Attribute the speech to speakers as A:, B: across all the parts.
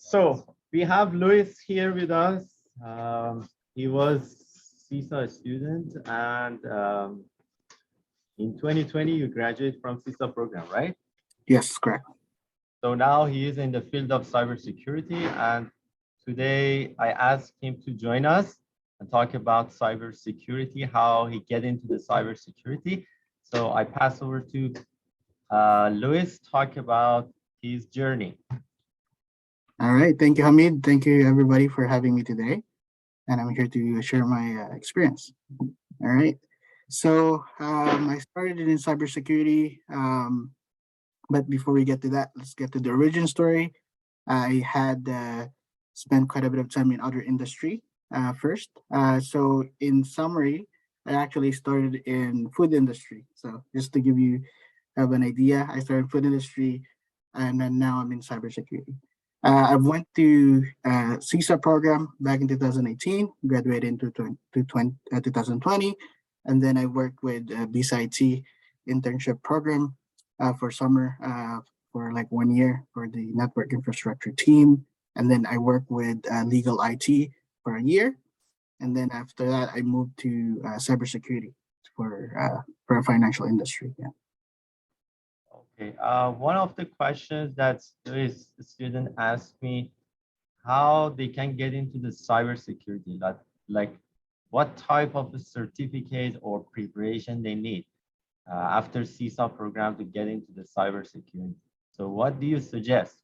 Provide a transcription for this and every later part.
A: So we have Lewis here with us. He was CISA student, and in 2020 you graduated from CISA program, right?
B: Yes, correct.
A: So now he is in the field of cybersecurity, and today I asked him to join us and talk about cybersecurity, how he get into the cybersecurity. So I pass over to Lewis, talk about his journey.
B: All right. Thank you, Hamid. Thank you, everybody, for having me today. And I'm here to share my experience. All right. So I started in cybersecurity. But before we get to that, let's get to the origin story. I had spent quite a bit of time in other industry first. So in summary, I actually started in food industry. So just to give you have an idea, I started in food industry, and then now I'm in cybersecurity. I went to CISA program back in 2018, graduated in 2020, and then I worked with BCIT internship program for summer for like 1 year for the network infrastructure team. And then I worked with legal IT for a year. And then after that, I moved to cybersecurity for a financial industry. Yeah.
A: Okay, one of the questions that this student asked me, how they can get into the cybersecurity, like what type of a certificate or preparation they need after CISA program to get into the cybersecurity. So what do you suggest?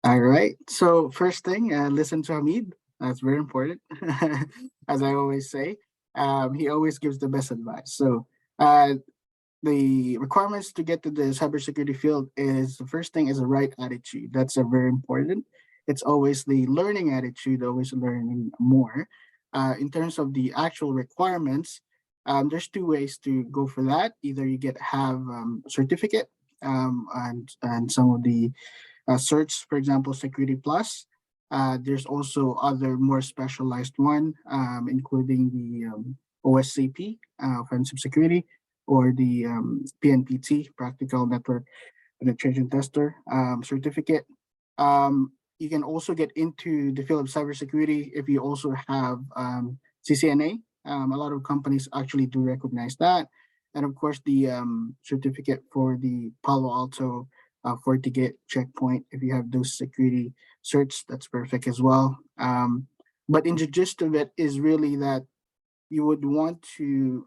B: All right. So first thing, listen to Hamid. That's very important. As I always say, he always gives the best advice. So the requirements to get to the cybersecurity field is the first thing is the right attitude. That's a very important. It's always the learning attitude, always learning more. In terms of the actual requirements, there's two ways to go for that. Either you have certificate and some of the certs, for example, Security Plus. There's also other more specialized one, including the OSCP, Offensive Security, or the PNPT, Practical Network Penetration Tester certificate. You can also get into the field of cybersecurity if you also have CCNA. A lot of companies actually do recognize that. And of course, the certificate for the Palo Alto FortiGate checkpoint. If you have those security certs, that's perfect as well. But in the gist of it is really that you would want to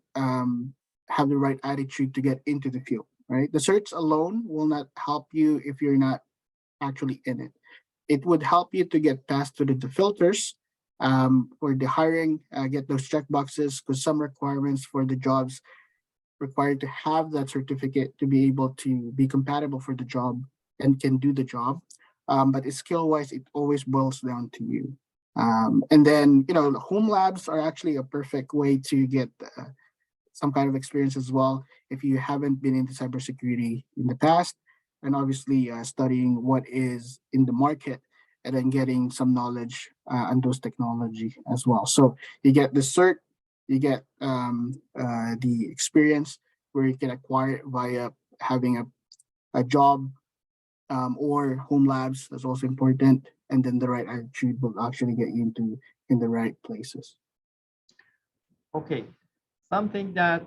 B: have the right attitude to get into the field, right? The certs alone will not help you if you're not actually in it. It would help you to get past through the filters for the hiring, get those check boxes, because some requirements for the jobs required to have that certificate to be able to be compatible for the job and can do the job. But skill wise, it always boils down to you. And then, the home labs are actually a perfect way to get some kind of experience as well if you haven't been into cybersecurity in the past, and obviously studying what is in the market and then getting some knowledge on those technology as well. So you get the cert, you get the experience where you can acquire it via having a job or home labs. That's also important. And then the right attitude will actually get you in the right places.
A: Okay, something that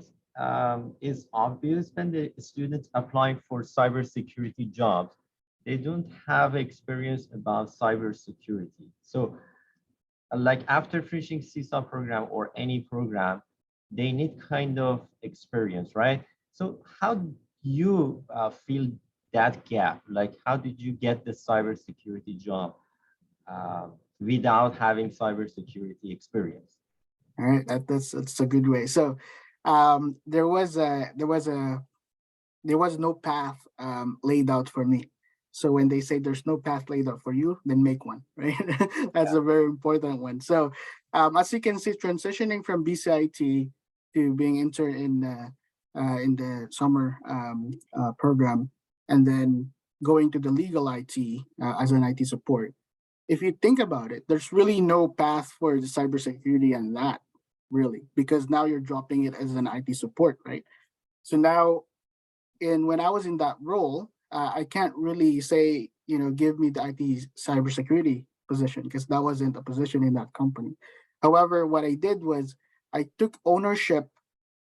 A: is obvious when the students applying for cybersecurity jobs, they don't have experience about cybersecurity. So like after finishing CISA program or any program, they need kind of experience, right? So how do you fill that gap? Like how did you get the cybersecurity job without having cybersecurity experience?
B: All right, that's a good way. So there was no path laid out for me. So when they say there's no path laid out for you, then make one, right? That's a very important one. So as you can see, transitioning from BCIT to being intern in the summer program, and then going to the legal IT as an IT support. If you think about it, there's really no path for the cybersecurity and that really, because now you're dropping it as an IT support, right? So now when I was in that role, I can't really say, give me the IT cybersecurity position because that wasn't a position in that company. However, what I did was I took ownership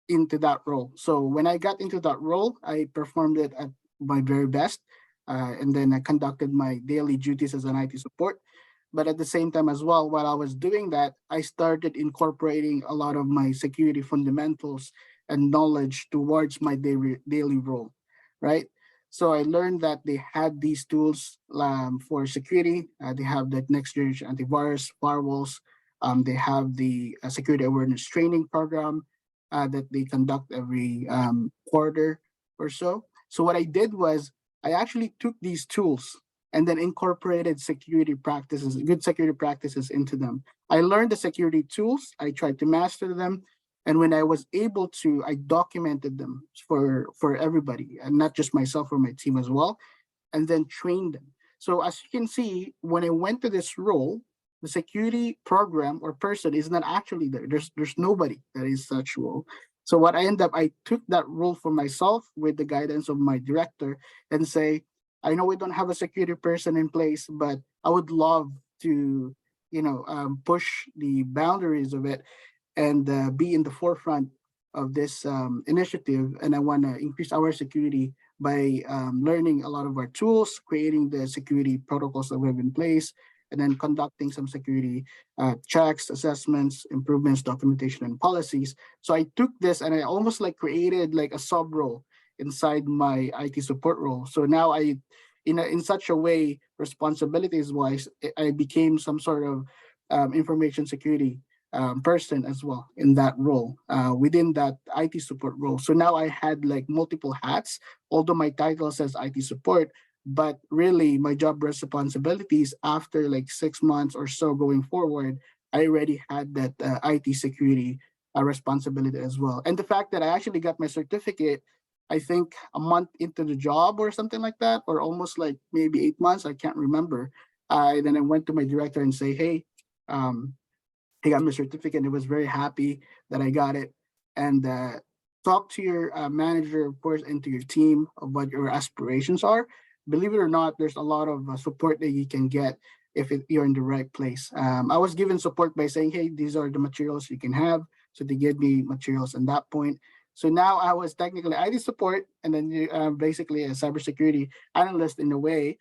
B: into that role. So when I got into that role, I performed it at my very best, and then I conducted my daily duties as an IT support. But at the same time as well, while I was doing that, I started incorporating a lot of my security fundamentals and knowledge towards my daily role, right? So I learned that they had these tools for security. They have the next generation antivirus firewalls. They have the security awareness training program that they conduct every quarter or so. So what I did was I actually took these tools and then incorporated good security practices into them. I learned the security tools, I tried to master them, and when I was able to, I documented them for everybody, and not just myself or my team as well, and then trained them. So as you can see, when I went to this role, the security program or person is not actually there. There's nobody that is such role. So what I end up, I took that role for myself with the guidance of my director and say, I know we don't have a security person in place, but I would love to, push the boundaries of it and be in the forefront of this initiative. And I want to increase our security by learning a lot of our tools, creating the security protocols that we have in place, and then conducting some security checks, assessments, improvements, documentation, and policies. So I took this and I almost like created like a sub role inside my IT support role. So now in such a way, responsibilities wise, I became some sort of information security person as well in that role within that IT support role. So now I had like multiple hats, although my title says IT support, but really my job responsibilities after like 6 months or so going forward, I already had that IT security responsibility as well. And the fact that I actually got my certificate, I think a month into the job or something like that, or almost like maybe 8 months, I can't remember. Then I went to my director and say, hey, um, I got my certificate and I was very happy that I got it. And talk to your manager, of course, and to your team of what your aspirations are. Believe it or not, there's a lot of support that you can get if you're in the right place. I was given support by saying, hey, these are the materials you can have. So they gave me materials at that point. So now I was technically IT support and then basically a cybersecurity analyst in a way.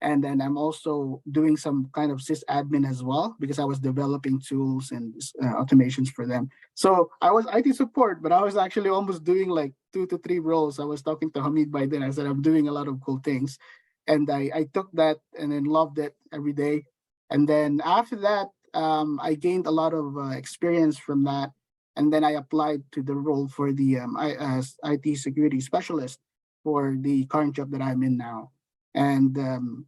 B: And then I'm also doing some kind of sysadmin as well because I was developing tools and automations for them. So I was IT support, but I was actually almost doing like 2 to 3 roles. I was talking to Hamid by then. I said, I'm doing a lot of cool things. And I took that and then loved it every day. And then after that, I gained a lot of experience from that. And then I applied to the role for the IT security specialist for the current job that I'm in now. And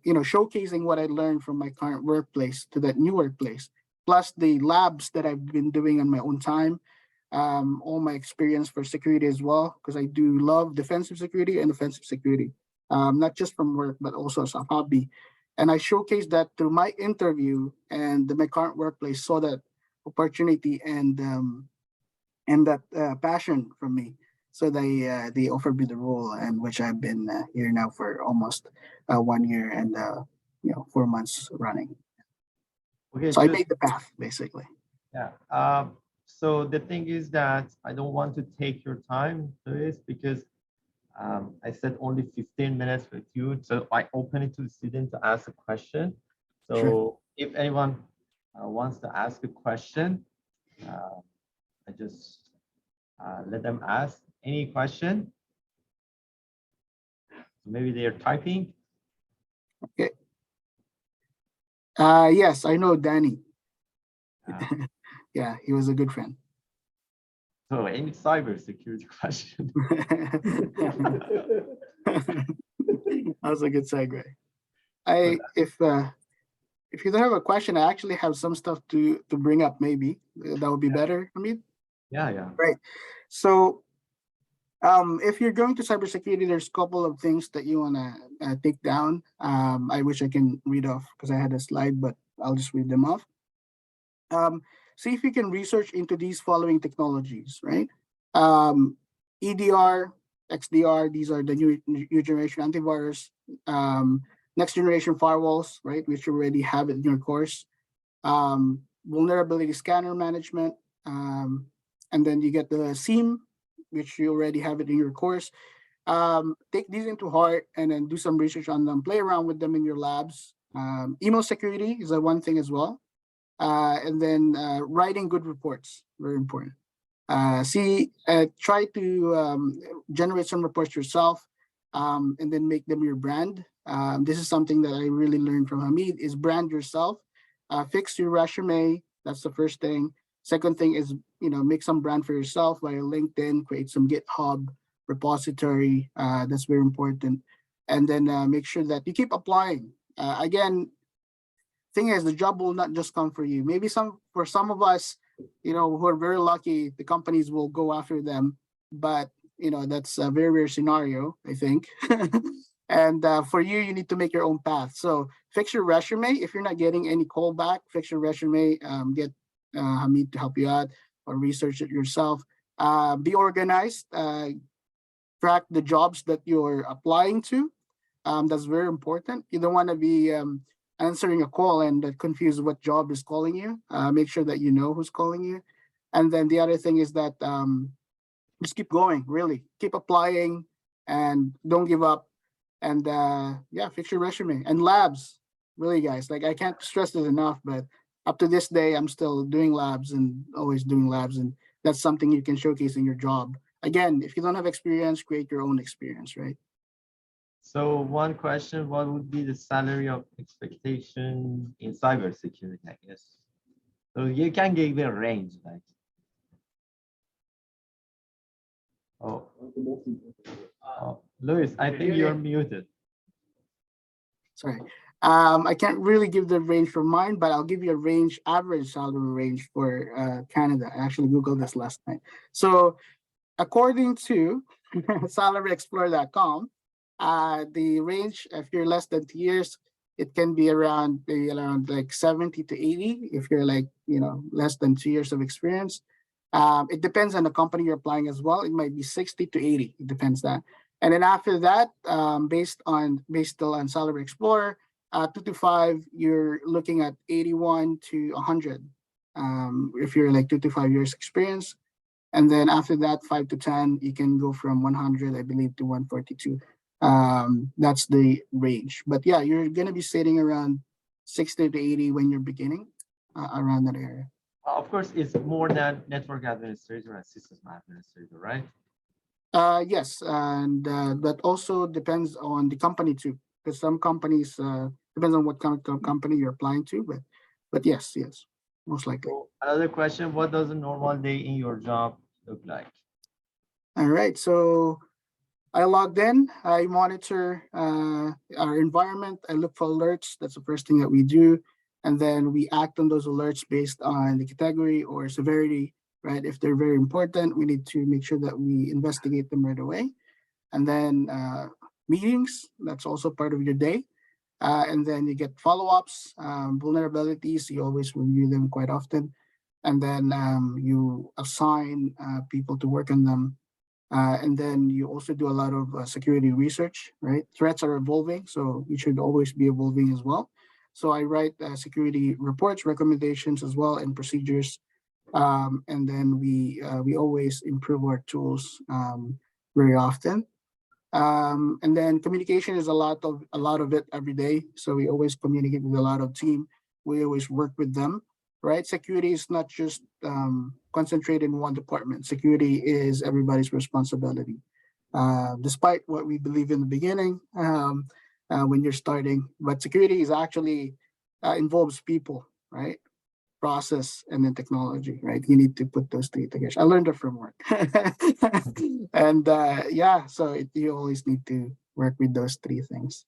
B: showcasing what I learned from my current workplace to that new workplace, plus the labs that I've been doing on my own time, all my experience for security as well, because I do love defensive security and offensive security, not just from work but also as a hobby. And I showcased that through my interview, and my current workplace saw that opportunity and that passion from me. So they offered me the role, and which I've been here now for almost 1 year and 4 months running.
A: Okay,
B: So I
A: just
B: made the path basically.
A: yeah. So the thing is that I don't want to take your time, Luis, because I said only 15 minutes with you. So I open it to the student to ask a question.
B: Sure.
A: So if anyone wants to ask a question, uh, I just let them ask any question. So maybe they are typing.
B: Okay. Yes, I know Danny.
A: Uh,
B: Yeah, he was a good friend.
A: so any cybersecurity question.
B: That was a good segue.
A: But,
B: I if you don't have a question, I actually have some stuff to bring up. Maybe that would be better. I mean,
A: yeah, yeah.
B: right. So if you're going to cybersecurity, there's a couple of things that you want to take down. I wish I can read off because I had a slide, but I'll just read them off. Um, See if you can research into these following technologies, right? Um, EDR, XDR, these are the new generation antivirus. Um, next generation firewalls, right, which you already have it in your course, vulnerability scanner management, and then you get the SIEM, which you already have it in your course. Take these into heart and then do some research on them, play around with them in your labs. Email security is a one thing as well. And then writing good reports, very important. Try to generate some reports yourself, and then make them your brand. This is something that I really learned from Hamid: is brand yourself, fix your resume. That's the first thing. Second thing is, make some brand for yourself via LinkedIn, create some GitHub repository. That's very important, and then make sure that you keep applying. Again, thing is, the job will not just come for you. Maybe for some of us, who are very lucky, the companies will go after them. But that's a very rare scenario, I think. And for you, you need to make your own path. So fix your resume. If you're not getting any call back, fix your resume. Get Hamid to help you out, or research it yourself. Be organized. Track the jobs that you're applying to. That's very important. You don't want to be answering a call and confuse what job is calling you. Make sure that you know who's calling you. And then the other thing is that just keep going, really. Keep applying and don't give up. And yeah, fix your resume. And labs, really, guys. Like, I can't stress it enough, but up to this day, I'm still doing labs and always doing labs. And that's something you can showcase in your job. Again, if you don't have experience, create your own experience, right?
A: So one question, what would be the salary of expectation in cybersecurity, I guess? So you can give a range, like, oh, Lewis, I think you're muted.
B: Sorry. I can't really give the range for mine, but I'll give you a range, average salary range for Canada. I actually Googled this last night. So according to salaryexplorer.com, the range, if you're less than 2 years, it can be around like 70 to 80 if you're like, less than 2 years of experience. It depends on the company you're applying as well. It might be 60 to 80. It depends that. And then after that, based still on Salary Explorer, 2 to 5, you're looking at 81 to 100. If you're like 2 to 5 years experience. And then after that, 5 to 10, you can go from 100, I believe, to 142. That's the range. But yeah, you're going to be sitting around 60 to 80 when you're beginning, around that area.
A: Of course, it's more than network administrator and system administrator, right?
B: Yes, and that also depends on the company too, because some companies depends on what kind of company you're applying to, but yes, most likely.
A: So another question, what does a normal day in your job look like?
B: All right, so I logged in, I monitor our environment, I look for alerts. That's the first thing that we do. And then we act on those alerts based on the category or severity, right? If they're very important, we need to make sure that we investigate them right away. And then meetings, that's also part of your day. And then you get follow-ups, vulnerabilities, you always review them quite often. And then you assign people to work on them. And then you also do a lot of security research, right? Threats are evolving, so you should always be evolving as well. So I write security reports, recommendations as well, and procedures. And then we always improve our tools very often. And then communication is a lot of it every day. So we always communicate with a lot of team. We always work with them, right? Security is not just concentrated in one department. Security is everybody's responsibility. Despite what we believe in the beginning, when you're starting, but security is actually involves people, right? Process and then technology, right? You need to put those three together. I learned it from work. And yeah, so you always need to work with those three things.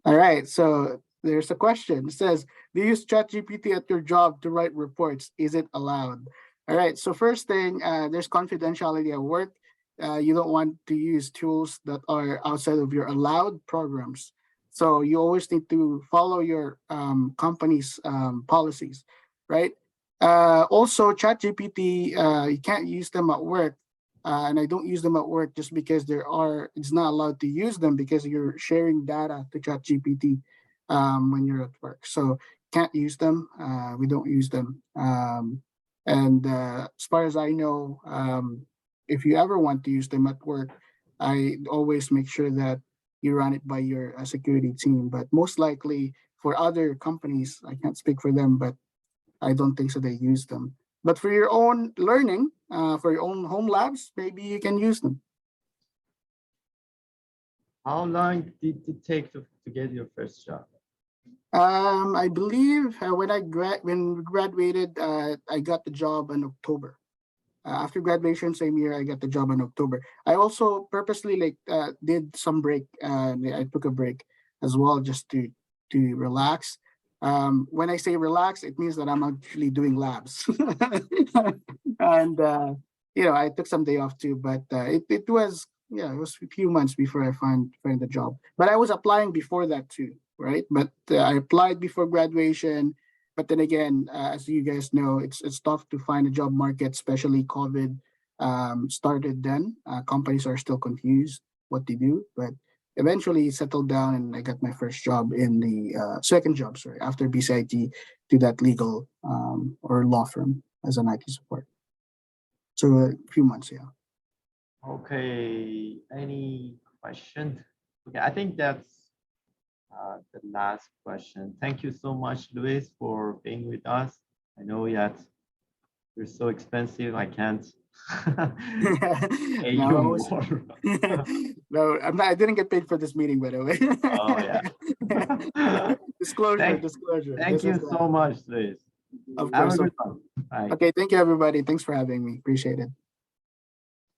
B: All right, so there's a question. It says, do you use ChatGPT at your job to write reports? Is it allowed? All right, so first thing, there's confidentiality at work. You don't want to use tools that are outside of your allowed programs. So you always need to follow your company's policies, right? Also, ChatGPT, you can't use them at work and I don't use them at work just because it's not allowed to use them because you're sharing data to ChatGPT when you're at work. So can't use them. We don't use them. And as far as I know, if you ever want to use them at work, I always make sure that you run it by your security team. But most likely for other companies, I can't speak for them, but I don't think so. They use them. But for your own learning, for your own home labs, maybe you can use them.
A: How long did it take to get your first job?
B: I believe when we graduated, I got the job in October. After graduation, same year, I got the job in October. I also purposely did some break. I took a break as well just to relax. When I say relax, it means that I'm actually doing labs, and I took some day off too. But it was it was a few months before I find the job. But I was applying before that too, right? But I applied before graduation. But then again, as you guys know, it's tough to find a job market, especially COVID started then. Companies are still confused what to do, but eventually settled down and I got my first job in the second job, sorry, after BCIT to that legal or law firm as an IT support. So a few months, yeah.
A: Okay, any question? Okay, I think that's the last question. Thank you so much, Luis, for being with us. I know that you're so expensive. I can't pay you
B: No,
A: more.
B: no, I didn't get paid for this meeting, by the way.
A: Oh yeah.
B: Disclosure,
A: Thank,
B: disclosure.
A: thank
B: This
A: you
B: is
A: so much, Luis.
B: of
A: Have
B: course.
A: a good one. Bye.
B: Okay, thank you, everybody. Thanks for having me. Appreciate it.